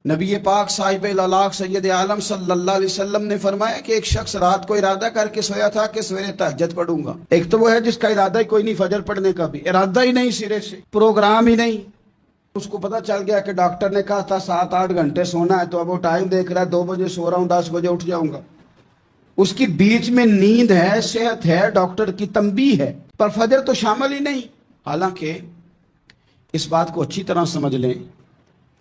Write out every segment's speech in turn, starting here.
نبی پاک صاحب الالاق سید عالم صلی اللہ علیہ وسلم نے فرمایا کہ ایک شخص رات کو ارادہ کر کے سویا تھا کہ سویرے تہجد پڑھوں گا۔ ایک تو وہ ہے جس کا ارادہ ہی کوئی نہیں، فجر پڑھنے کا بھی ارادہ ہی نہیں، سرے سے پروگرام ہی نہیں۔ اس کو پتا چل گیا کہ ڈاکٹر نے کہا تھا 7-8 گھنٹے سونا ہے، تو اب وہ ٹائم دیکھ رہا ہے 2 بجے سو رہا ہوں، 10 بجے اٹھ جاؤں گا۔ اس کی بیچ میں نیند ہے، صحت ہے، ڈاکٹر کی تنبیہ ہے، پر فجر تو شامل ہی نہیں۔ حالانکہ اس بات کو اچھی طرح سمجھ لیں،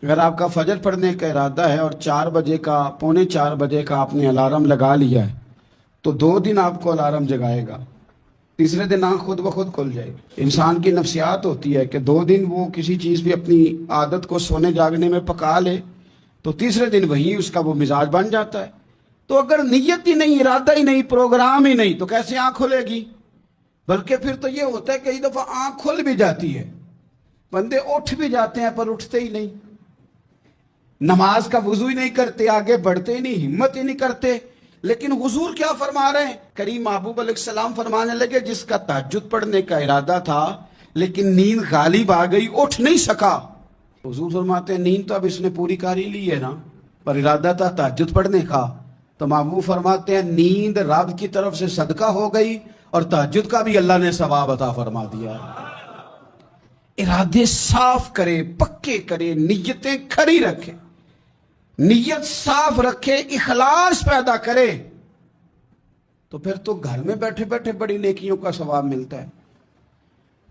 اگر آپ کا فجر پڑھنے کا ارادہ ہے اور 4 بجے کا 3:45 بجے کا آپ نے الارم لگا لیا ہے، تو 2 دن آپ کو الارم جگائے گا، تیسرے دن آنکھ خود بخود کھل جائے گی۔ انسان کی نفسیات ہوتی ہے کہ 2 دن وہ کسی چیز بھی اپنی عادت کو سونے جاگنے میں پکا لے تو تیسرے دن وہی اس کا وہ مزاج بن جاتا ہے۔ تو اگر نیت ہی نہیں، ارادہ ہی نہیں، پروگرام ہی نہیں، تو کیسے آنکھ کھلے گی؟ بلکہ پھر تو یہ ہوتا ہے کہ کئی دفعہ آنکھ کھل بھی جاتی ہے، بندے اٹھ بھی جاتے ہیں پر اٹھتے ہی نہیں، نماز کا وضو ہی نہیں کرتے، آگے بڑھتے ہی نہیں، ہمت ہی نہیں کرتے۔ لیکن حضور کیا فرما رہے ہیں؟ کریم محبوب علیہ السلام فرمانے لگے جس کا تہجد پڑھنے کا ارادہ تھا لیکن نیند غالب آ گئی، اٹھ نہیں سکا۔ حضور فرماتے ہیں نیند تو اب اس نے پوری کر ہی لی ہے نا، پر ارادہ تھا تہجد پڑھنے کا۔ تو محبوب فرماتے ہیں نیند رب کی طرف سے صدقہ ہو گئی اور تہجد کا بھی اللہ نے ثواب عطا فرما دیا۔ ارادے صاف کرے، پکے کرے، نیتیں کھری رکھے، نیت صاف رکھے، اخلاص پیدا کرے، تو پھر تو گھر میں بیٹھے بیٹھے بڑی نیکیوں کا ثواب ملتا ہے۔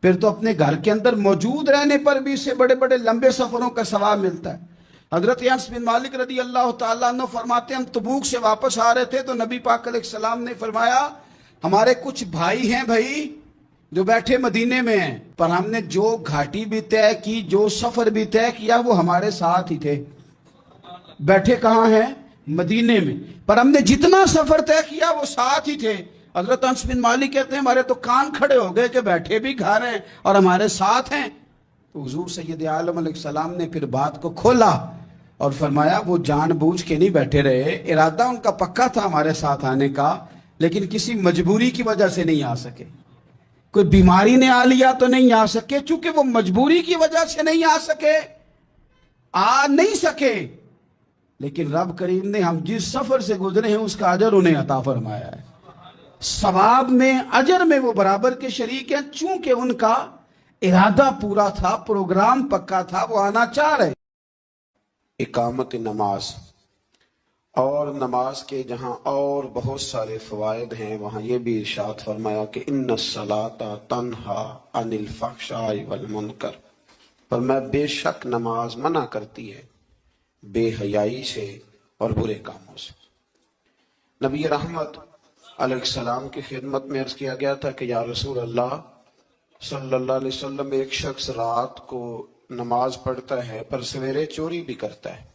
پھر تو اپنے گھر کے اندر موجود رہنے پر بھی اسے بڑے بڑے لمبے سفروں کا ثواب ملتا ہے۔ حضرت انس بن مالک رضی اللہ تعالیٰ عنہ فرماتے ہیں ہم تبوک سے واپس آ رہے تھے تو نبی پاک علیہ السلام نے فرمایا ہمارے کچھ بھائی ہیں بھائی جو بیٹھے مدینے میں ہیں، پر ہم نے جو گھاٹی بھی طے کی، جو سفر بھی طے کیا، وہ ہمارے ساتھ ہی تھے۔ بیٹھے کہاں ہیں؟ مدینے میں، پر ہم نے جتنا سفر طے کیا وہ ساتھ ہی تھے۔ حضرت انس بن مالک کہتے ہیں ہمارے تو کان کھڑے ہو گئے کہ بیٹھے بھی گھر ہیں اور ہمارے ساتھ ہیں۔ تو حضور سید عالم علیہ السلام نے پھر بات کو کھولا اور فرمایا وہ جان بوجھ کے نہیں بیٹھے رہے، ارادہ ان کا پکا تھا ہمارے ساتھ آنے کا، لیکن کسی مجبوری کی وجہ سے نہیں آ سکے۔ کوئی بیماری نے آ لیا تو نہیں آ سکے، چونکہ وہ مجبوری کی وجہ سے نہیں آ سکے، آ نہیں سکے، لیکن رب کریم نے ہم جس سفر سے گزرے ہیں اس کا اجر انہیں عطا فرمایا ہے۔ ثواب میں، اجر میں وہ برابر کے شریک ہیں، چونکہ ان کا ارادہ پورا تھا، پروگرام پکا تھا، وہ آنا چاہ رہے۔ اقامت نماز، اور نماز کے جہاں اور بہت سارے فوائد ہیں وہاں یہ بھی ارشاد فرمایا کہ ان الصلاۃ تنہی عن الفحشاء والمنکر، فرمایا بے شک نماز منع کرتی ہے بے حیائی سے اور برے کاموں سے۔ نبی رحمت علیہ السلام کی خدمت میں عرض کیا گیا تھا کہ یا رسول اللہ صلی اللہ علیہ وسلم ایک شخص رات کو نماز پڑھتا ہے پر سویرے چوری بھی کرتا ہے۔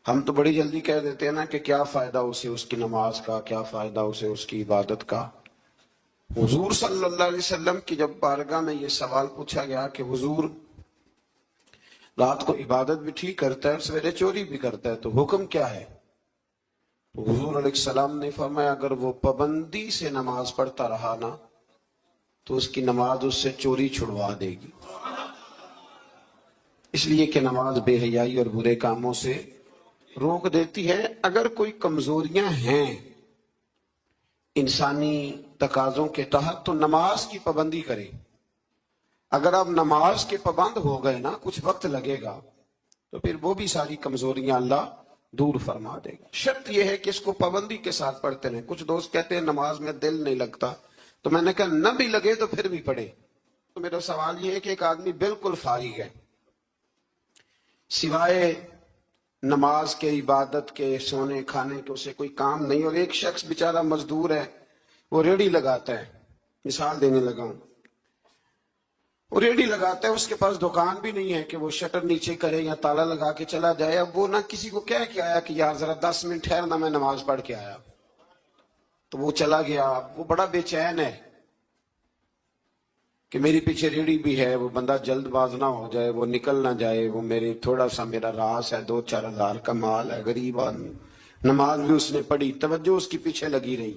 ہم تو بڑی جلدی کہہ دیتے ہیں نا کہ کیا فائدہ اسے اس کی نماز کا، کیا فائدہ اسے اس کی عبادت کا۔ حضور صلی اللہ علیہ وسلم کی جب بارگاہ میں یہ سوال پوچھا گیا کہ حضور رات کو عبادت بھی ٹھیک کرتا ہے اور سویرے چوری بھی کرتا ہے تو حکم کیا ہے؟ تو حضور علیہ السلام نے فرمایا اگر وہ پابندی سے نماز پڑھتا رہا نا تو اس کی نماز اس سے چوری چھڑوا دے گی، اس لیے کہ نماز بے حیائی اور برے کاموں سے روک دیتی ہے۔ اگر کوئی کمزوریاں ہیں انسانی تقاضوں کے تحت تو نماز کی پابندی کرے۔ اگر آپ نماز کے پابند ہو گئے نا، کچھ وقت لگے گا تو پھر وہ بھی ساری کمزوریاں اللہ دور فرما دے گا۔ شرط یہ ہے کہ اس کو پابندی کے ساتھ پڑھتے رہیں۔ کچھ دوست کہتے ہیں نماز میں دل نہیں لگتا، تو میں نے کہا نہ بھی لگے تو پھر بھی پڑھے۔ تو میرا سوال یہ ہے کہ ایک آدمی بالکل فارغ ہے، سوائے نماز کے، عبادت کے، سونے کھانے کے اسے کوئی کام نہیں، اور ایک شخص بیچارہ مزدور ہے، وہ ریڑھی لگاتا ہے، مثال دینے لگا ہوں، وہ ریڑھی لگاتا ہے، اس کے پاس دکان بھی نہیں ہے کہ وہ شٹر نیچے کرے یا تالا لگا کے چلا جائے۔ اب وہ نہ کسی کو کہہ کے آیا کہ یار ذرا 10 منٹ ٹھہرنا میں نماز پڑھ کے آیا، تو وہ چلا گیا۔ وہ بڑا بے چین ہے کہ میری پیچھے ریڑھی بھی ہے، وہ بندہ جلد باز نہ ہو جائے، وہ نکل نہ جائے، وہ میرے تھوڑا سا میرا راس ہے، 2-4 ہزار کا مال ہے، غریب آدمی۔ نماز بھی اس نے پڑھی، توجہ اس کی پیچھے لگی رہی۔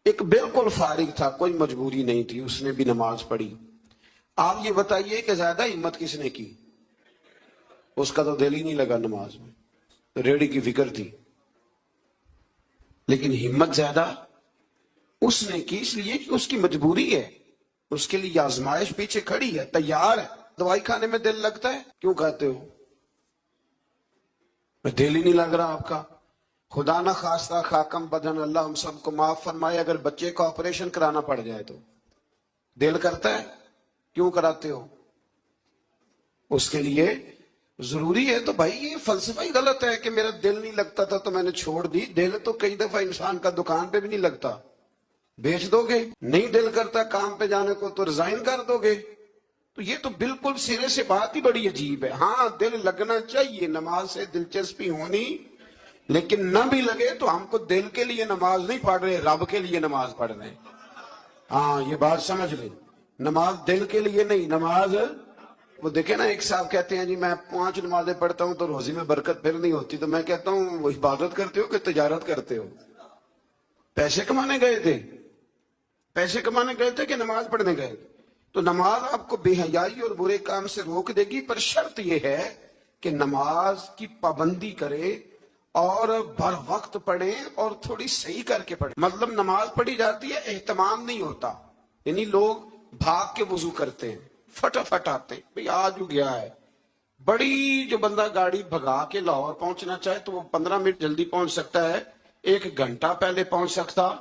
ایک بالکل فارغ تھا، کوئی مجبوری نہیں تھی، اس نے بھی نماز پڑھی۔ آپ یہ بتائیے کہ زیادہ ہمت کس نے کی؟ اس کا تو دل ہی نہیں لگا نماز میں, ریڑھی کی فکر تھی. لیکن ہمت زیادہ اس نے کی, اس لیے کہ اس کی مجبوری ہے, اس کے لیے آزمائش پیچھے کھڑی ہے, تیار ہے. دوائی کھانے میں دل لگتا ہے, کیوں کھاتے ہو؟ دل ہی نہیں لگ رہا آپ کا. خدا نہ خواستہ خاکم بدن, اللہ ہم سب کو معاف فرمائے, اگر بچے کا آپریشن کرانا پڑ جائے تو دل کرتا ہے, کیوں کراتے ہو؟ اس کے لیے ضروری ہے. تو بھائی یہ فلسفہ ہی غلط ہے کہ میرا دل نہیں لگتا تھا تو میں نے چھوڑ دی. دل تو کئی دفعہ انسان کا دکان پہ بھی نہیں لگتا, بیچ دو گے. نہیں دل کرتا کام پہ جانے کو تو ریزائن کر دو گے. تو یہ تو بالکل سرے سے بات ہی بڑی عجیب ہے. ہاں دل لگنا چاہیے, نماز سے دلچسپی ہونی, لیکن نہ بھی لگے تو ہم کو دل کے لیے نماز نہیں پڑھ رہے, رب کے لیے نماز پڑھ رہے ہیں. ہاں یہ بات سمجھ لیں, نماز دل کے لیے نہیں, نماز. وہ دیکھیں نا, ایک صاحب کہتے ہیں جی میں 5 نمازیں پڑھتا ہوں تو روزی میں برکت پھر نہیں ہوتی. تو میں کہتا ہوں وہ عبادت کرتے ہو کہ تجارت کرتے ہو؟ پیسے کمانے گئے تھے, پیسے کمانے گئے تھے کہ نماز پڑھنے گئے تھے؟ تو نماز آپ کو بے حیائی اور برے کام سے روک دے گی, پر شرط یہ ہے کہ نماز کی پابندی کرے اور بر وقت پڑھے اور تھوڑی صحیح کر کے پڑھے. مطلب نماز پڑھی جاتی ہے, اہتمام نہیں ہوتا, یعنی لوگ بھاگ کے وضو کرتے ہیں, فٹافٹ آتے ہیں, بھئی آج ہو گیا ہے. بڑی جو بندہ گاڑی بھگا کے لاہور پہنچنا چاہے تو وہ 15 منٹ جلدی پہنچ سکتا ہے, 1 گھنٹہ پہلے پہنچ سکتا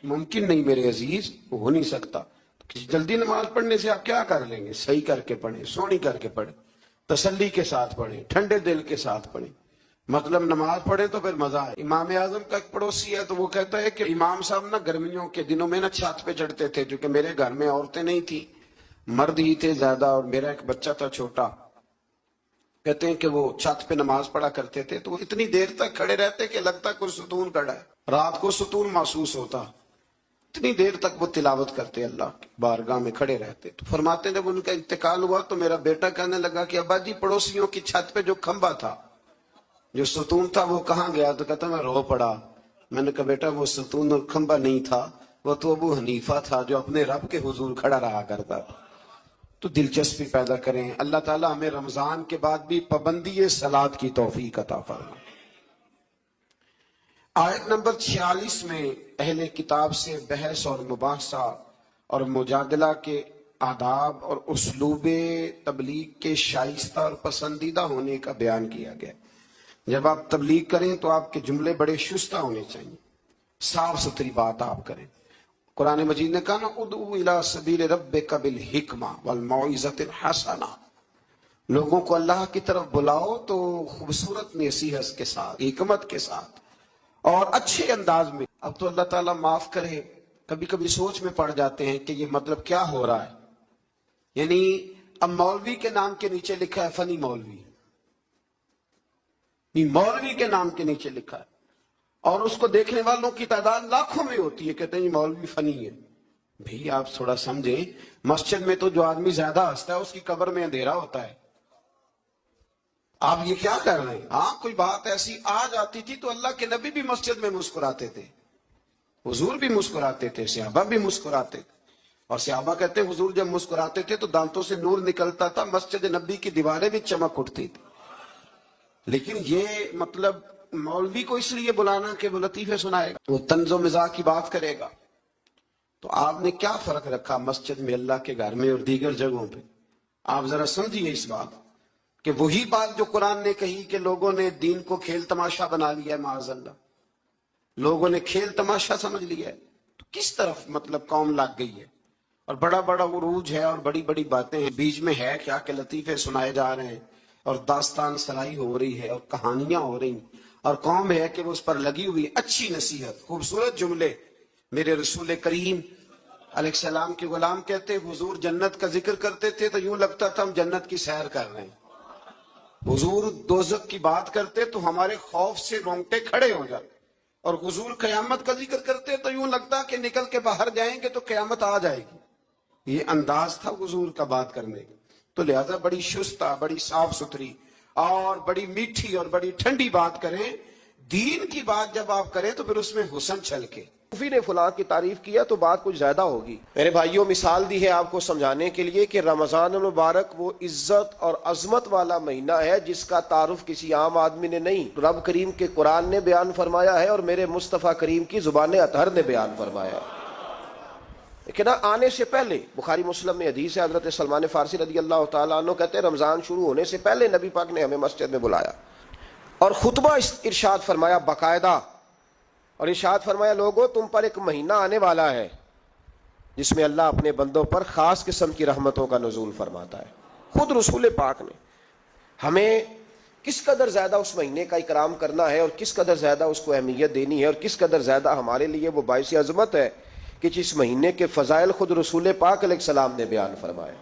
ممکن نہیں میرے عزیز, ہو نہیں سکتا. جلدی نماز پڑھنے سے آپ کیا کر لیں گے؟ صحیح کر کے پڑھیں, سونی کر کے پڑھیں, تسلی کے ساتھ پڑھیں, ٹھنڈے دل کے ساتھ پڑھیں. مطلب نماز پڑھیں تو پھر مزہ ہے. امام اعظم کا ایک پڑوسی ہے تو وہ کہتا ہے کہ امام صاحب نا گرمیوں کے دنوں میں نا چھت پہ چڑھتے تھے, کیونکہ میرے گھر میں عورتیں نہیں تھی, مرد ہی تھے زیادہ, اور میرا ایک بچہ تھا چھوٹا. کہتے ہیں کہ وہ چھت پہ نماز پڑھا کرتے تھے تو وہ اتنی دیر تک کھڑے رہتے کہ لگتا کوئی ستون کھڑا ہے, رات کو ستون محسوس ہوتا. اتنی دیر تک وہ تلاوت کرتے, اللہ کی بارگاہ میں کھڑے رہتے. تو فرماتے ہیں جب ان کا انتقال ہوا تو میرا بیٹا کہنے لگا کہ ابا جی پڑوسیوں کی چھت پہ جو کھمبا تھا, جو ستون تھا, وہ کہاں گیا؟ تو کہتا میں رو پڑا. میں نے کہا بیٹا وہ ستون اور کھمبا نہیں تھا, وہ تو ابو حنیفہ تھا جو اپنے رب کے حضور کھڑا رہا کرتا تھا. تو دلچسپی پیدا کریں. اللہ تعالیٰ ہمیں رمضان کے بعد بھی پابندی صلاۃ کی توفیق عطا فرمائے. آیت نمبر 46 میں اہل کتاب سے بحث اور مباحثہ اور مجادلہ کے آداب اور اسلوب تبلیغ کے شائستہ اور پسندیدہ ہونے کا بیان کیا گیا. جب آپ تبلیغ کریں تو آپ کے جملے بڑے شستہ ہونے چاہیے, صاف ستھری بات آپ کریں. قرآن مجید نے کہا نا ادعو الی سبیل ربک بالحکمہ والموعظۃ الحسنہ, لوگوں کو اللہ کی طرف بلاؤ تو خوبصورت نصیحت کے ساتھ, حکمت کے ساتھ اور اچھے انداز میں. اب تو اللہ تعالیٰ معاف کرے, کبھی کبھی سوچ میں پڑ جاتے ہیں کہ یہ مطلب کیا ہو رہا ہے. یعنی اب مولوی کے نام کے نیچے لکھا ہے فنی مولوی, مولوی کے نام کے نیچے لکھا ہے, اور اس کو دیکھنے والوں کی تعداد لاکھوں میں ہوتی ہے, کہتے ہیں مولوی فنی ہے. بھئی آپ تھوڑا سمجھیں, مسجد میں تو جو آدمی زیادہ ہنستا ہے اس کی قبر میں اندھیرا ہوتا ہے. آپ یہ کیا کر رہے ہیں؟ ہاں کوئی بات ایسی آ جاتی تھی تو اللہ کے نبی بھی مسجد میں مسکراتے تھے, حضور بھی مسکراتے تھے, صحابہ بھی مسکراتے تھے. اور صحابہ کہتے ہیں حضور جب مسکراتے تھے تو دانتوں سے نور نکلتا تھا, مسجد نبی کی دیواریں بھی چمک اٹھتی تھی. لیکن یہ مطلب مولوی کو اس لیے بلانا کہ وہ لطیفے سنائے گا, وہ طنز و مزاح کی بات کرے گا. تو آپ نے کیا فرق رکھا مسجد میں, اللہ کے گھر میں اور دیگر جگہوں پہ؟ آپ ذرا سمجھیے اس بات کہ وہی بات جو قرآن نے کہی کہ لوگوں نے دین کو کھیل تماشا بنا لیا ہے, معاذ اللہ, لوگوں نے کھیل تماشا سمجھ لیا ہے. تو کس طرف مطلب قوم لگ گئی ہے, اور بڑا بڑا عروج ہے اور بڑی بڑی باتیں ہیں, بیچ میں ہے کیا کہ لطیفے سنائے جا رہے ہیں اور داستان سرائی ہو رہی ہے اور کہانیاں ہو رہی ہیں, اور قوم ہے کہ وہ اس پر لگی ہوئی اچھی نصیحت, خوبصورت جملے. میرے رسول کریم علیہ السلام کے غلام کہتے حضور جنت کا ذکر کرتے تھے تو یوں لگتا تھا ہم جنت کی سیر کر رہے ہیں. حضور دوزخ کی بات کرتے تو ہمارے خوف سے رونگٹے کھڑے ہو جاتے, اور حضور قیامت کا ذکر کرتے تو یوں لگتا کہ نکل کے باہر جائیں گے تو قیامت آ جائے گی. یہ انداز تھا حضور کا بات کرنے کا. تو لہذا بڑی شستہ, بڑی صاف ستھری اور بڑی میٹھی اور بڑی ٹھنڈی بات کریں. دین کی بات جب آپ کریں تو پھر اس میں حسن چھلکے, صوفی نے فلاں کی تعریف کیا تو بات کچھ زیادہ ہوگی۔ میرے بھائیوں، مثال دی ہے آپ کو سمجھانے کے لیے کہ رمضان المبارک وہ عزت اور عظمت والا مہینہ ہے جس کا تعارف کسی عام آدمی نے نہیں، رب کریم کے قرآن نے بیان فرمایا ہے اور میرے مصطفیٰ کریم کی زبان اطہر نے بیان فرمایا ہے۔ لیکن آنے سے پہلے بخاری مسلم میں حدیث ہے، حضرت سلمان فارسی رضی اللہ تعالیٰ عنہ کہتے ہیں رمضان شروع ہونے سے پہلے نبی پاک نے ہمیں مسجد میں بلایا اور خطبہ ارشاد فرمایا باقاعدہ، اور ارشاد فرمایا لوگوں تم پر ایک مہینہ آنے والا ہے جس میں اللہ اپنے بندوں پر خاص قسم کی رحمتوں کا نزول فرماتا ہے۔ خود رسول پاک نے ہمیں کس قدر زیادہ اس مہینے کا اکرام کرنا ہے اور کس قدر زیادہ اس کو اہمیت دینی ہے اور کس قدر زیادہ ہمارے لیے وہ باعث عظمت ہے کہ جس مہینے کے فضائل خود رسول پاک علیہ السلام نے بیان فرمائے۔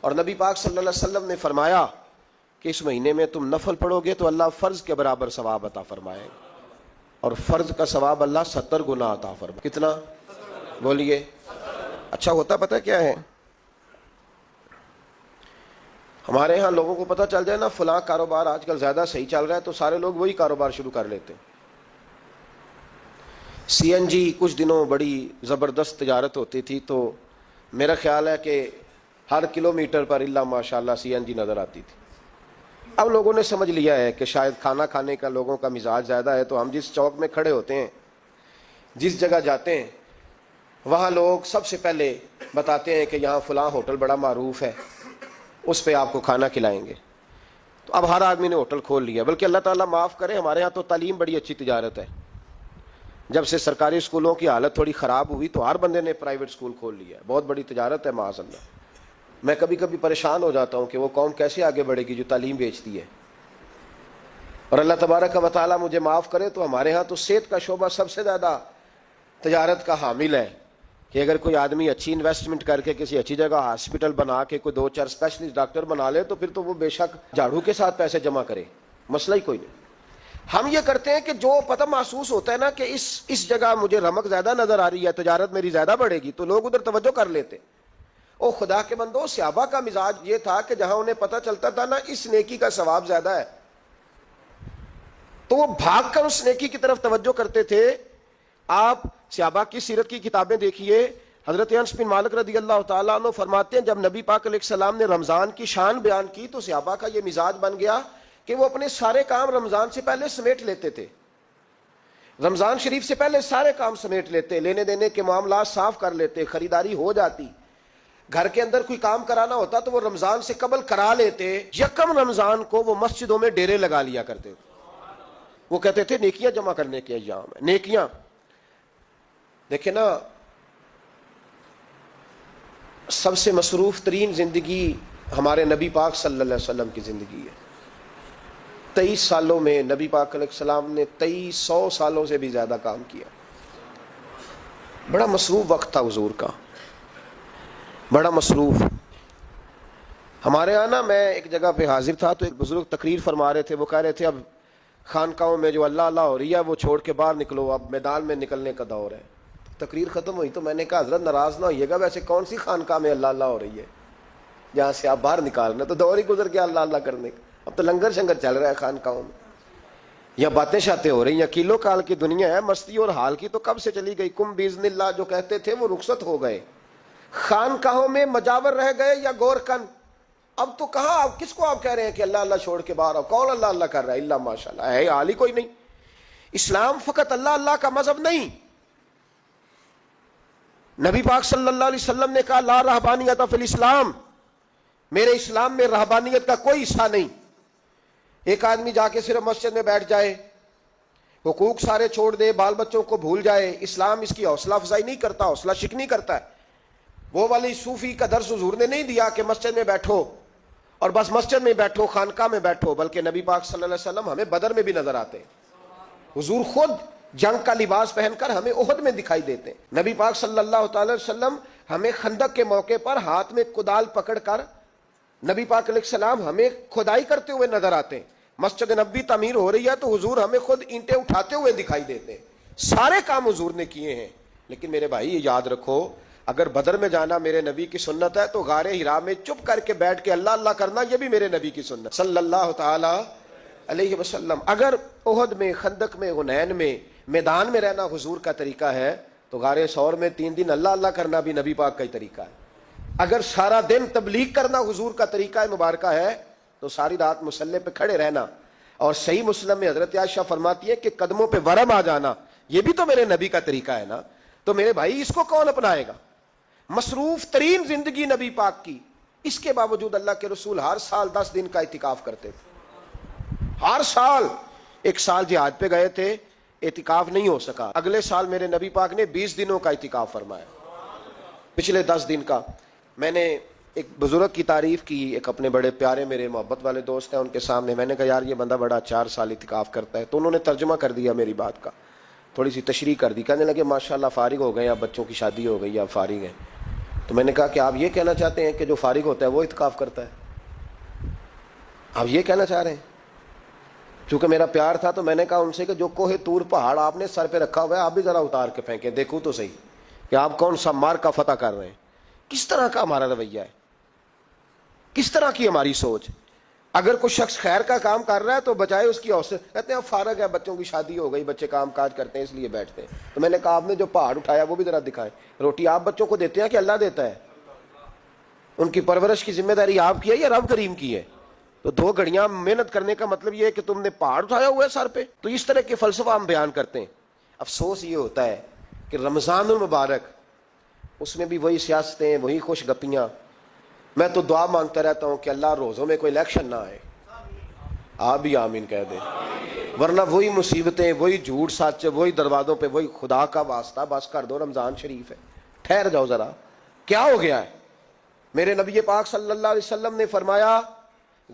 اور نبی پاک صلی اللہ علیہ وسلم نے فرمایا کہ اس مہینے میں تم نفل پڑھو گے تو اللہ فرض کے برابر ثواب عطا فرمائے، اور فرض کا ثواب اللہ 70 گنا عطا فرمائے۔ کتنا بولیے؟ اچھا ہوتا پتہ کیا ہے، ہمارے ہاں لوگوں کو پتہ چل جائے نا فلاں کاروبار آج کل زیادہ صحیح چل رہا ہے تو سارے لوگ وہی کاروبار شروع کر لیتے ہیں۔ سی این جی کچھ دنوں بڑی زبردست تجارت ہوتی تھی تو میرا خیال ہے کہ ہر کلومیٹر پر اللہ ماشاءاللہ سی این جی نظر آتی تھی۔ اب لوگوں نے سمجھ لیا ہے کہ شاید کھانا کھانے کا لوگوں کا مزاج زیادہ ہے تو ہم جس چوک میں کھڑے ہوتے ہیں، جس جگہ جاتے ہیں، وہاں لوگ سب سے پہلے بتاتے ہیں کہ یہاں فلاں ہوٹل بڑا معروف ہے، اس پہ آپ کو کھانا کھلائیں گے۔ تو اب ہر آدمی نے ہوٹل کھول لیا، بلکہ اللہ تعالیٰ معاف کرے ہمارے ہاں تو تعلیم بڑی اچھی تجارت ہے۔ جب سے سرکاری اسکولوں کی حالت تھوڑی خراب ہوئی تو ہر بندے نے پرائیویٹ اسکول کھول لیا ہے، بہت بڑی تجارت ہے معاذ اللہ۔ میں کبھی کبھی پریشان ہو جاتا ہوں کہ وہ قوم کیسے آگے بڑھے گی جو تعلیم بیچتی ہے۔ اور اللہ تبارک و تعالیٰ مجھے معاف کرے تو ہمارے ہاں تو صحت کا شعبہ سب سے زیادہ تجارت کا حامل ہے کہ اگر کوئی آدمی اچھی انویسٹمنٹ کر کے کسی اچھی جگہ ہاسپٹل بنا کے کوئی 2-4 اسپیشلسٹ ڈاکٹر بنا لے تو پھر تو وہ بے شک جھاڑو کے ساتھ پیسے جمع کرے، مسئلہ ہی کوئی نہیں۔ ہم یہ کرتے ہیں کہ جو پتہ محسوس ہوتا ہے نا کہ اس جگہ مجھے رمق زیادہ نظر آ رہی ہے، تجارت میری زیادہ بڑھے گی، تو لوگ ادھر توجہ کر لیتے۔ او خدا کے بندو، صحابہ کا مزاج یہ تھا کہ جہاں انہیں پتہ چلتا تھا نا اس نیکی کا ثواب زیادہ ہے تو وہ بھاگ کر اس نیکی کی طرف توجہ کرتے تھے۔ آپ صحابہ کی سیرت کی کتابیں دیکھیے، حضرت انس بن مالک رضی اللہ تعالیٰ عنہ فرماتے ہیں جب نبی پاک علیہ السلام نے رمضان کی شان بیان کی تو صحابہ کا یہ مزاج بن گیا کہ وہ اپنے سارے کام رمضان سے پہلے سمیٹ لیتے تھے، رمضان شریف سے پہلے سارے کام سمیٹ لیتے، لینے دینے کے معاملات صاف کر لیتے، خریداری ہو جاتی، گھر کے اندر کوئی کام کرانا ہوتا تو وہ رمضان سے قبل کرا لیتے۔ یکم رمضان کو وہ مسجدوں میں ڈیرے لگا لیا کرتے تھے، وہ کہتے تھے نیکیاں جمع کرنے کے ایام ہے، نیکیاں۔ دیکھیں نا، سب سے مصروف ترین زندگی ہمارے نبی پاک صلی اللہ علیہ وسلم کی زندگی ہے۔ 23 سالوں میں نبی پاک علیہ السلام نے 2300 سالوں سے بھی زیادہ کام کیا۔ بڑا مصروف وقت تھا حضور کا، بڑا مصروف۔ ہمارے یہاں نا، میں ایک جگہ پہ حاضر تھا تو ایک بزرگ تقریر فرما رہے تھے، وہ کہہ رہے تھے اب خانقاہوں میں جو اللہ اللہ ہو رہی ہے وہ چھوڑ کے باہر نکلو، اب میدان میں نکلنے کا دور ہے۔ تقریر ختم ہوئی تو میں نے کہا حضرت ناراض نہ ہوئیے گا، ویسے کون سی خانقاہ میں اللہ اللہ ہو رہی ہے جہاں سے آپ باہر نکالنا، تو دور ہی گزر گیا اللہ اللہ کرنے کا، اب تو لنگر شنگر چل رہا ہے خانقاہوں میں، یا باتیں شاتیں ہو رہی ہیں، کیلو کال کی دنیا ہے، مستی اور حال کی تو کب سے چلی گئی۔ کم باذن اللہ جو کہتے تھے وہ رخصت ہو گئے، خانقاہوں میں مجاور رہ گئے یا گورکن۔ اب تو کہاں، اب کس کو آپ کہہ رہے ہیں کہ اللہ اللہ چھوڑ کے باہر آؤ؟ کون اللہ اللہ کر رہا ہے؟ اللہ ماشاء اللہ ہے، حال ہی کوئی نہیں۔ اسلام فقط اللہ اللہ کا مذہب نہیں۔ نبی پاک صلی اللہ علیہ وسلم نے کہا لا رہبانیت فی الاسلام، میرے اسلام میں رہبانیت کا کوئی حصہ نہیں۔ ایک آدمی جا کے صرف مسجد میں بیٹھ جائے، حقوق سارے چھوڑ دے، بال بچوں کو بھول جائے، اسلام اس کی حوصلہ افزائی نہیں کرتا، حوصلہ شکنی کرتا ہے۔ وہ والی صوفی کا درس حضور نے نہیں دیا کہ مسجد میں بیٹھو اور بس مسجد میں بیٹھو، خانقاہ میں بیٹھو، بلکہ نبی پاک صلی اللہ علیہ وسلم ہمیں بدر میں بھی نظر آتے ہیں، حضور خود جنگ کا لباس پہن کر ہمیں احد میں دکھائی دیتے ہیں۔ نبی پاک صلی اللہ تعالی وسلم ہمیں خندق کے موقع پر ہاتھ میں کدال پکڑ کر نبی پاک علیہ السلام ہمیں کھدائی کرتے ہوئے نظر آتے ہیں۔ مسجد نبوی تعمیر ہو رہی ہے تو حضور ہمیں خود اینٹیں اٹھاتے ہوئے دکھائی دیتے ہیں۔ سارے کام حضور نے کیے ہیں۔ لیکن میرے بھائی یہ یاد رکھو، اگر بدر میں جانا میرے نبی کی سنت ہے تو غار ہرا میں چپ کر کے بیٹھ کے اللہ اللہ کرنا یہ بھی میرے نبی کی سنت صلی اللہ تعالی علیہ وسلم۔ اگر احد میں، خندق میں، حنین میں، میدان میں رہنا حضور کا طریقہ ہے تو غار ثور میں 3 دن اللہ اللہ کرنا بھی نبی پاک کا ہی طریقہ ہے. اگر سارا دن تبلیغ کرنا حضور کا طریقہ مبارکہ ہے تو ساری رات مصلی پہ کھڑے رہنا. اور صحیح مسلم میں حضرت عائشہ فرماتی ہے کہ قدموں پہ ورم آ جانا یہ بھی تو میرے نبی کا طریقہ ہے نا. تو میرے بھائی اس کو کون اپنائے گا؟ مصروف ترین زندگی نبی پاک کی، اس کے باوجود اللہ کے رسول ہر سال 10 دن کا اعتکاف کرتے تھے. ہر سال. ایک سال جہاد پہ گئے تھے، اعتکاف نہیں ہو سکا. اگلے سال میرے نبی پاک نے 20 دنوں کا اعتکاف فرمایا. پچھلے 10 دن کا. میں نے ایک بزرگ کی تعریف کی، ایک اپنے بڑے پیارے میرے محبت والے دوست ہیں ان کے سامنے. میں نے کہا یار یہ بندہ بڑا 4 سال اعتکاف کرتا ہے. تو انہوں نے ترجمہ کر دیا میری بات کا، تھوڑی سی تشریح کر دی. کہنے لگے ماشاءاللہ فارغ ہو گئے، اب بچوں کی شادی ہو گئی، اب فارغ ہیں. تو میں نے کہا کہ آپ یہ کہنا چاہتے ہیں کہ جو فارغ ہوتا ہے وہ اعتکاف کرتا ہے؟ آپ یہ کہنا چاہ رہے ہیں؟ چونکہ میرا پیار تھا تو میں نے کہا ان سے کہ جو کوہ طور پہاڑ آپ نے سر پہ رکھا ہوا ہے آپ بھی ذرا اتار کے پھینکیں، دیکھوں تو صحیح کہ آپ کون سا مار کا فتح کر رہے ہیں. کس طرح کا ہمارا رویہ ہے، کس طرح کی ہماری سوچ. اگر کوئی شخص خیر کا کام کر رہا ہے تو بجائے اس کی حوصلہ کہتے ہیں فارغ ہے، بچوں کی شادی ہو گئی، بچے کام کاج کرتے ہیں اس لیے بیٹھتے ہیں. تو میں نے کہا آپ نے جو پہاڑ اٹھایا وہ بھی ذرا دکھائیں. روٹی آپ بچوں کو دیتے ہیں کہ اللہ دیتا ہے؟ ان کی پرورش کی ذمہ داری آپ کی ہے یا رب کریم کی ہے؟ تو 2 گھڑیاں محنت کرنے کا مطلب یہ ہے کہ تم نے پہاڑ اٹھایا ہوا ہے سر پہ. تو اس طرح کے فلسفہ ہم بیان کرتے ہیں. افسوس یہ ہوتا ہے کہ رمضان المبارک اس میں بھی وہی سیاستیں، وہی خوش گپیاں. میں تو دعا مانگتا رہتا ہوں کہ اللہ روزوں میں کوئی الیکشن نہ آئے. آپ بھی آمین کہہ دیں. ورنہ وہی مصیبتیں، وہی جھوٹ سچ، وہی دروازوں پہ وہی. خدا کا واسطہ بس کر دو، رمضان شریف ہے، ٹھہر جاؤ ذرا. کیا ہو گیا ہے؟ میرے نبی پاک صلی اللہ علیہ وسلم نے فرمایا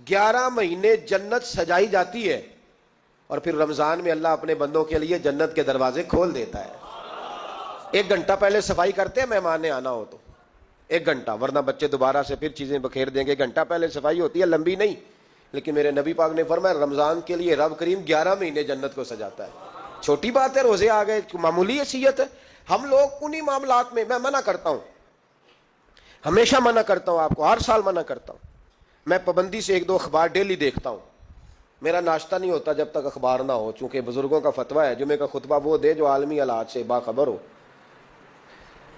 11 مہینے جنت سجائی جاتی ہے اور پھر رمضان میں اللہ اپنے بندوں کے لیے جنت کے دروازے کھول دیتا ہے. 1 گھنٹہ پہلے صفائی کرتے ہیں مہمان نے آنا ہو تو 1 گھنٹہ، ورنہ بچے دوبارہ سے پھر چیزیں بکھیر دیں گے. 1 گھنٹہ پہلے صفائی ہوتی ہے، لمبی نہیں. لیکن میرے نبی پاک نے فرمایا رمضان کے لیے رب کریم 11 مہینے جنت کو سجاتا ہے. چھوٹی بات ہے، روزے آ گئے، معمولی حیثیت ہے. ہم لوگ انہی معاملات میں، میں منع کرتا ہوں، ہمیشہ منع کرتا ہوں، آپ کو ہر سال منع کرتا ہوں. میں پابندی سے 1-2 اخبار ڈیلی دیکھتا ہوں. میرا ناشتہ نہیں ہوتا جب تک اخبار نہ ہو، چونکہ بزرگوں کا فتویٰ ہے جمعے کا خطبہ وہ دے جو عالمی حالات سے باخبر ہو.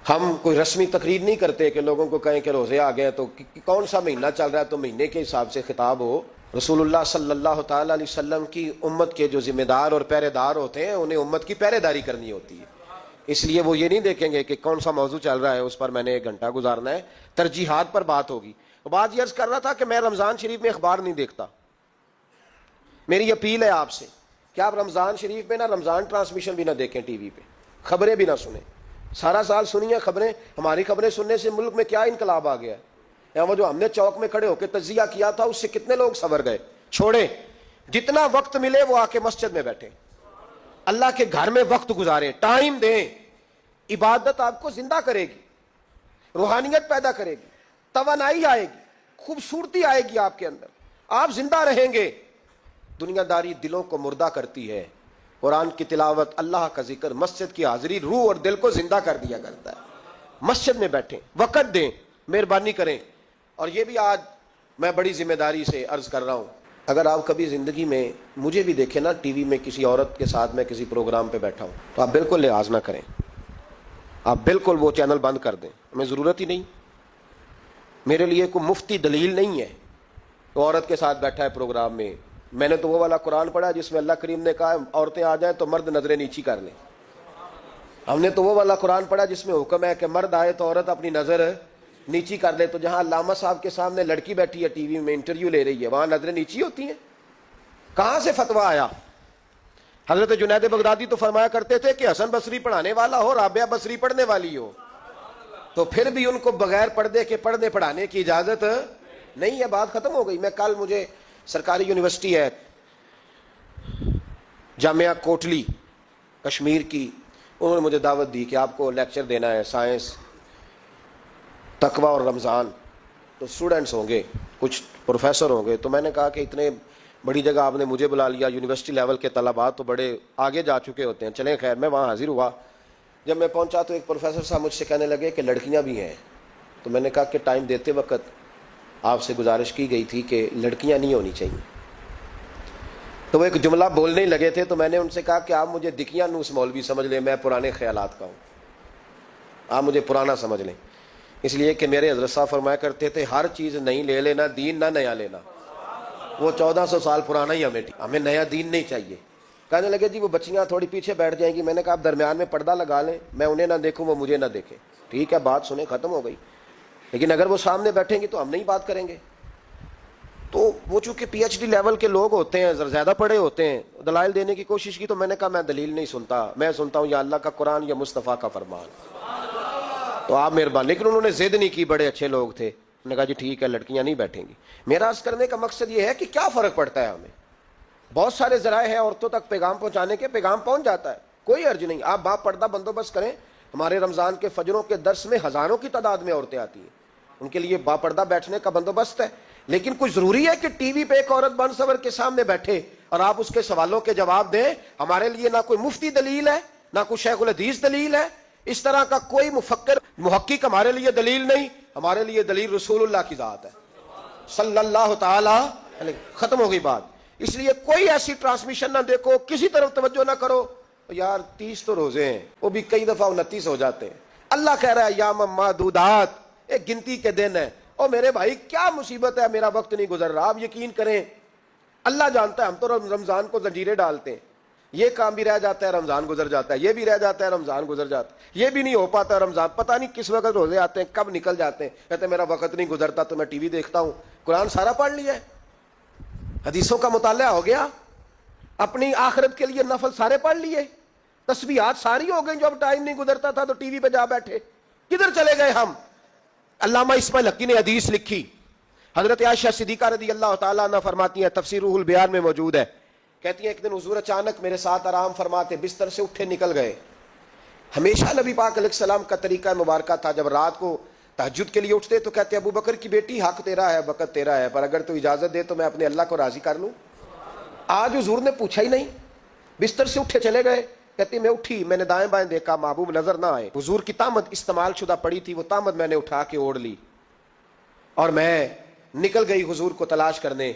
ہم کوئی رسمی تقریر نہیں کرتے کہ لوگوں کو کہیں کہ روزے آ گئے تو کون سا مہینہ چل رہا ہے تو مہینے کے حساب سے خطاب ہو. رسول اللہ صلی اللہ تعالی علیہ وسلم کی امت کے جو ذمہ دار اور پہرے دار ہوتے ہیں انہیں امت کی پہرے داری کرنی ہوتی ہے. اس لیے وہ یہ نہیں دیکھیں گے کہ کون سا موضوع چل رہا ہے اس پر میں نے 1 گھنٹہ گزارنا ہے. ترجیحات پر بات ہوگی. بات یہ عرض کر رہا تھا کہ میں رمضان شریف میں اخبار نہیں دیکھتا. میری اپیل ہے آپ سے کہ آپ رمضان شریف میں نا رمضان ٹرانسمیشن بھی نہ دیکھیں، ٹی وی پہ خبریں بھی نہ سنیں. سارا سال سنیے خبریں. ہماری خبریں سننے سے ملک میں کیا انقلاب آ گیا ہے. وہ جو ہم نے چوک میں کھڑے ہو کے تجزیہ کیا تھا اس سے کتنے لوگ سنور گئے. چھوڑیں، جتنا وقت ملے وہ آ کے مسجد میں بیٹھیں، اللہ کے گھر میں وقت گزاریں، ٹائم دیں. عبادت آپ کو زندہ کرے گی، روحانیت پیدا کرے گی، توانائی آئے گی، خوبصورتی آئے گی آپ کے اندر، آپ زندہ رہیں گے. دنیا داری دلوں کو مردہ کرتی ہے. قرآن کی تلاوت، اللہ کا ذکر، مسجد کی حاضری روح اور دل کو زندہ کر دیا کرتا ہے. مسجد میں بیٹھیں، وقت دیں، مہربانی کریں. اور یہ بھی آج میں بڑی ذمہ داری سے عرض کر رہا ہوں، اگر آپ کبھی زندگی میں مجھے بھی دیکھیں نا ٹی وی میں کسی عورت کے ساتھ میں کسی پروگرام پہ بیٹھا ہوں تو آپ بالکل لحاظ نہ کریں. آپ بالکل وہ چینل بند کر دیں، ہمیں ضرورت ہی نہیں. میرے لیے کوئی مفتی دلیل نہیں ہے. وہ عورت کے ساتھ بیٹھا ہے پروگرام میں. میں نے تو وہ والا قرآن پڑھا جس میں اللہ کریم نے کہا عورتیں آ جائیں تو مرد نظریں نیچی کر لیں. ہم نے تو وہ والا قرآن پڑھا جس میں حکم ہے کہ مرد آئے تو عورت اپنی نظر نیچی کر لے. تو جہاں علامہ صاحب کے سامنے لڑکی بیٹھی ہے ٹی وی میں انٹرویو لے رہی ہے وہاں نظریں نیچی ہوتی ہیں؟ کہاں سے فتویٰ آیا؟ حضرت جنید بغدادی تو فرمایا کرتے تھے کہ حسن بصری پڑھانے والا ہو، رابعہ بصری پڑھنے والی ہو، تو پھر بھی ان کو بغیر پردے کے پڑھنے پڑھانے کی اجازت نہیں ہے. بات ختم ہو گئی. میں کل مجھے سرکاری یونیورسٹی ہے جامعہ کوٹلی کشمیر کی، انہوں نے مجھے دعوت دی کہ آپ کو لیکچر دینا ہے سائنس، تقوی اور رمضان. تو اسٹوڈنٹس ہوں گے، کچھ پروفیسر ہوں گے. تو میں نے کہا کہ اتنے بڑی جگہ آپ نے مجھے بلا لیا، یونیورسٹی لیول کے طلباء تو بڑے آگے جا چکے ہوتے ہیں. چلیں خیر، میں وہاں حاضر ہوا. جب میں پہنچا تو ایک پروفیسر صاحب مجھ سے کہنے لگے کہ لڑکیاں بھی ہیں. تو میں نے کہا کہ ٹائم دیتے وقت آپ سے گزارش کی گئی تھی کہ لڑکیاں نہیں ہونی چاہیے. تو وہ ایک جملہ بولنے ہی لگے تھے. تو میں نے ان سے کہا کہ آپ مجھے دکھیاں نوس مولوی سمجھ لیں، میں پرانے خیالات کا ہوں. آپ مجھے پرانا سمجھ لیں، اس لیے کہ میرے حضرت صاحب فرمایا کرتے تھے ہر چیز نہیں لے لینا، دین نہ نیا لینا۔ وہ 1400 سال پرانا ہی ہمیں نیا دین نہیں چاہیے۔ کہنے لگے جی وہ بچیاں تھوڑی پیچھے بیٹھ جائیں گی، میں نے کہا آپ درمیان میں پردہ لگا لیں، میں انہیں نہ دیکھوں وہ مجھے نہ دیکھیں۔ ٹھیک ہے، بات سنیں، ختم ہو گئی۔ لیکن اگر وہ سامنے بیٹھیں گی تو ہم نہیں بات کریں گے۔ تو وہ چونکہ پی ایچ ڈی لیول کے لوگ ہوتے ہیں، زیادہ پڑھے ہوتے ہیں، دلائل دینے کی کوشش کی تو میں نے کہا میں دلیل نہیں سنتا، میں سنتا ہوں یا اللہ کا قرآن یا مصطفیٰ کا فرمان۔ تو آپ مہربان، لیکن انہوں نے ضد نہیں کی، بڑے اچھے لوگ تھے، انہوں نے کہا جی ٹھیک ہے لڑکیاں نہیں بیٹھیں گی۔ میرا عرض کرنے کا مقصد یہ ہے کہ کیا فرق پڑتا ہے ہمیں، بہت سارے ذرائع ہیں عورتوں تک پیغام پہنچانے کے، پیغام پہنچ جاتا ہے، کوئی حرج نہیں۔ آپ باپ پردہ بندوبست کریں، ہمارے رمضان کے فجروں کے درس میں ہزاروں کی تعداد میں عورتیں آتی ہیں، ان کے لیے باپردہ بیٹھنے کا بندوبست ہے۔ لیکن کوئی ضروری ہے کہ ٹی وی پہ ایک عورت بن سور کے سامنے بیٹھے اور آپ اس کے سوالوں کے جواب دیں؟ ہمارے لیے نہ کوئی مفتی دلیل ہے، نہ کوئی شیخ الحدیث دلیل ہے، اس طرح کا کوئی مفکر محقق ہمارے لیے دلیل نہیں، ہمارے لیے دلیل رسول اللہ کی ذات ہے صلی اللہ تعالی علیہ۔ ختم ہو گئی بات۔ اس لیے کوئی ایسی ٹرانسمیشن نہ دیکھو، کسی طرف توجہ نہ کرو۔ یار 30 تو روزے ہیں، وہ بھی کئی دفعہ 29 ہو جاتے ہیں۔ اللہ کہہ رہا ہے ایام معدودات، ایک گنتی کے دن ہے۔ اور میرے بھائی کیا مصیبت ہے، میرا وقت نہیں گزر رہا۔ آپ یقین کریں، اللہ جانتا ہے، ہم تو رمضان کو زنجیریں ڈالتے ہیں، یہ کام بھی رہ جاتا ہے رمضان گزر جاتا ہے، یہ بھی رہ جاتا ہے رمضان گزر جاتا ہے، یہ بھی نہیں ہو پاتا رمضان، پتہ نہیں کس وقت روزے آتے ہیں، کب نکل جاتے ہیں۔ کہتے ہیں میرا وقت نہیں گزرتا تو میں ٹی وی دیکھتا ہوں۔ قرآن سارا پڑھ لیا ہے، حدیثوں کا مطالعہ ہو گیا، اپنی آخرت کے لیے نفل سارے پڑھ لیے، تسبیحات ساری ہو گئی، جو اب ٹائم نہیں گزرتا تھا تو ٹی وی پہ جا بیٹھے۔ کدھر چلے گئے ہم؟ علامہ اسماعیل حقی نے حدیث لکھی، حضرت عائشہ صدیقہ رضی اللہ تعالیٰ عنہ فرماتی ہیں، تفسیر روح البیان میں موجود ہے، کہتی ہیں ایک دن حضور اچانک میرے ساتھ آرام فرماتے، بستر سے اٹھے نکل گئے۔ ہمیشہ نبی پاک علیہ السلام کا طریقہ مبارکہ تھا، جب رات کو تہجد کے لیے اٹھتے تو کہتے ابو بکر کی بیٹی حق تیرا ہے، وقت تیرا ہے، پر اگر تو اجازت دے تو میں اپنے اللہ کو راضی کر لوں۔ آج حضور نے پوچھا ہی نہیں، بستر سے اٹھے چلے گئے۔ کہتی میں اٹھی، میں نے دائیں بائیں دیکھا، محبوب نظر نہ آئے۔ حضور کی تامت استعمال شدہ پڑی تھی، وہ تامت میں نے اٹھا کے اوڑھ لی اور میں نکل گئی حضور کو تلاش کرنے۔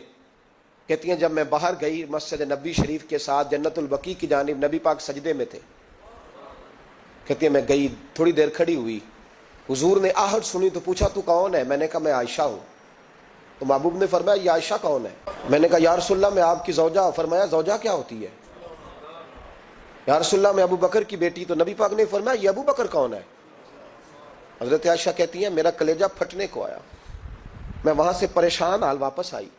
کہتی ہیں جب میں باہر گئی مسجد نبوی شریف کے ساتھ جنت البقیع کی جانب، نبی پاک سجدے میں تھے۔ کہتی ہیں میں گئی، تھوڑی دیر کھڑی ہوئی، حضور نے آہٹ سنی تو پوچھا تو کون ہے؟ میں نے کہا میں عائشہ ہوں۔ تو محبوب نے فرمایا یہ عائشہ کون ہے؟ میں نے کہا یا رسول اللہ میں آپ کی زوجہ۔ فرمایا زوجہ کیا ہوتی ہے؟ یا رسول اللہ میں ابو بکر کی بیٹی۔ تو نبی پاک نے فرمایا یہ ابو بکر کون ہے؟ حضرت عائشہ کہتی ہیں میرا کلیجہ پھٹنے کو آیا، میں وہاں سے پریشان حال واپس آئی۔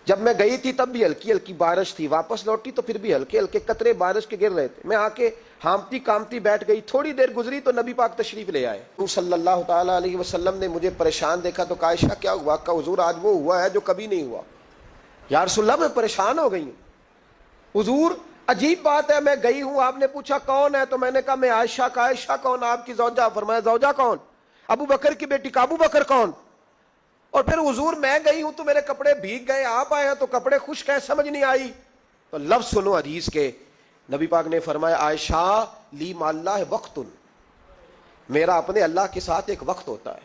جب میں گئی تھی تب بھی ہلکی ہلکی بارش تھی، واپس لوٹی تو پھر بھی ہلکے ہلکے قطرے بارش کے گر رہے تھے۔ میں آ کے ہامتی کامتی بیٹھ گئی، تھوڑی دیر گزری تو نبی پاک تشریف لے آئے۔ تو صلی اللہ تعالیٰ علیہ وسلم نے مجھے پریشان دیکھا تو کہا عائشہ کیا ہوا؟ کہا حضور آج وہ ہوا ہے جو کبھی نہیں ہوا۔ یا رسول اللہ میں پریشان ہو گئی ہوں۔ حضور عجیب بات ہے، میں گئی ہوں، آپ نے پوچھا کون ہے تو میں نے کہا میں عائشہ کا۔ عائشہ کون؟ آپ کی زوجہ۔ فرمایا زوجہ کون؟ ابو بکر کی بیٹی۔ کا ابو بکر کون؟ اور پھر حضور میں گئی ہوں تو میرے کپڑے بھیگ گئے، آپ آئے ہیں تو کپڑے خشک ہیں، سمجھ نہیں آئی۔ تو لفظ سنو حدیث کے، نبی پاک نے فرمایا عائشہ لی مع اللہ وقت، میرا اپنے اللہ کے ساتھ ایک وقت ہوتا ہے۔